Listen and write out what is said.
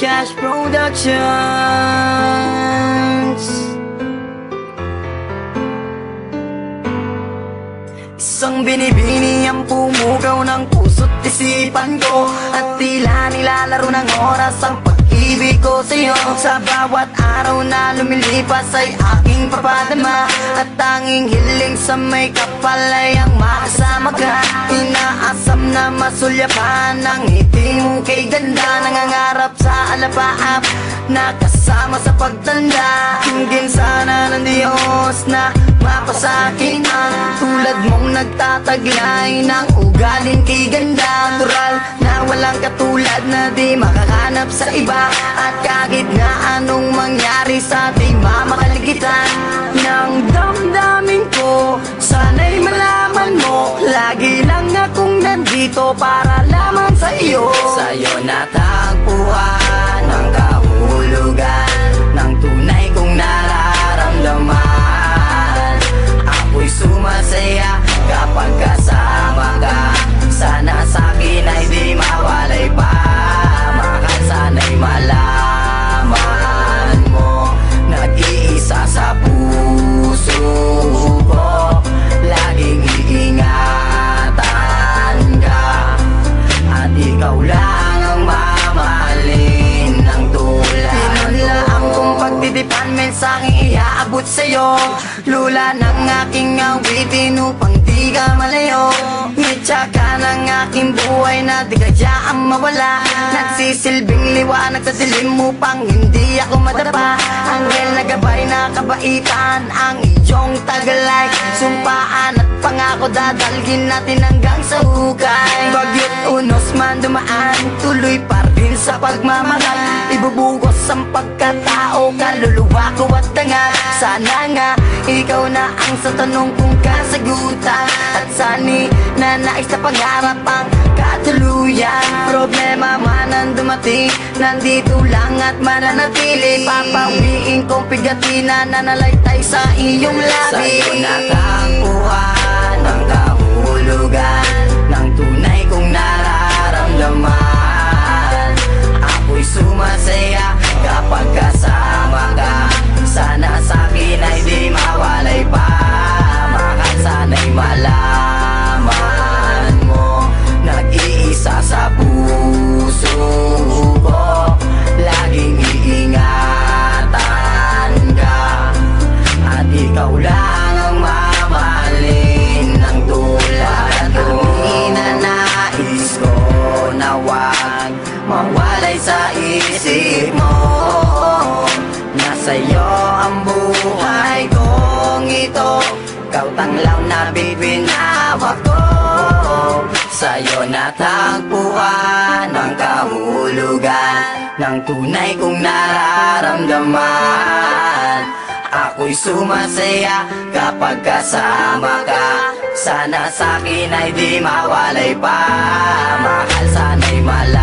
Cash Productions. Isang binibini ang pumugaw ng puso't isipan ko, at tila nilalaro ng oras ang pag-ibig ko sa'yo. Sa bawat araw na lumilipas ay aking papadama, at tanging hiling sa may kapal ay ang makasama ka. Inaasam na masulyapan ang ngiti mo kay ganda, nangangarap sa alapaap na kasama sa pagtanda. Hingin sana ng Diyos na mapasakin ang tulad mong nagtataglay ng ugaling kay ganda. Natural na walang katulad na di makakanap sa iba, at kahit na anong mangyari sa ating mamakaligtan ng damdamin ko, sana'y malaman mo lagi lang akong nandito para lamang sa iyo. Sa'yo natagpuan ang kahulugan ng tunay kong nararamdaman. Ako'y sumasaya kapag kasama ka. Sana sa'kin ay di mawalay pa. Mahal, sana'y malaman mo, nag-iisa sa puso ko. Laging iingatan ka, at ikaw lang ang mamahalin ng tulad. Pinunlaan kong pagtitipan, mensaheng iaabot sa'yo. Lula ng aking awitin upang di ka malayo. Mitya ka ng aking buhay na di kayaan mawala. Nagsisilbing liwanag sa dilim upang hindi ako madapa. Anghel na gabay na kabaitan ang iyong tagalay. Sumpaan at pangako dadalgin natin hanggang sa hukay. Bagyo't unos man dumaan, tuloy pa rin sa pagmamahal. Ibubugos ang pagkatao, kaluluwa ko at tanga. Sana nga ikaw na ang sa tanong kong kasagutan, at sani na nais na pangarap ang katuluyan. Problema man ang dumating, nandito lang at mananatili. Papawiin kong pigatin na nanalaytay sa iyong labi. Sa'yo natagpuan ang kahulugan ng tunay kong nararamdaman. Ako'y sumasaya kapag kasama ka. Sana sa'kin ay di mawalay pa. Mahal, sana'y malaman mo, nag-iisa sa puso ko. Laging iingatan ka, at ikaw lang ang mamahalin ng tulad ko. Ninanais ko na wag mawalay sa isip mo, nasa'yo ang buhay kong ito. Ikaw tanglaw na bibinawa ko. Sa'yo natagpuan ang kahulugan ng tunay kong nararamdaman. Ako'y sumasaya kapag kasama ka. Sana sa'kin ay di mawalay pa. Mahal, sana'y malaman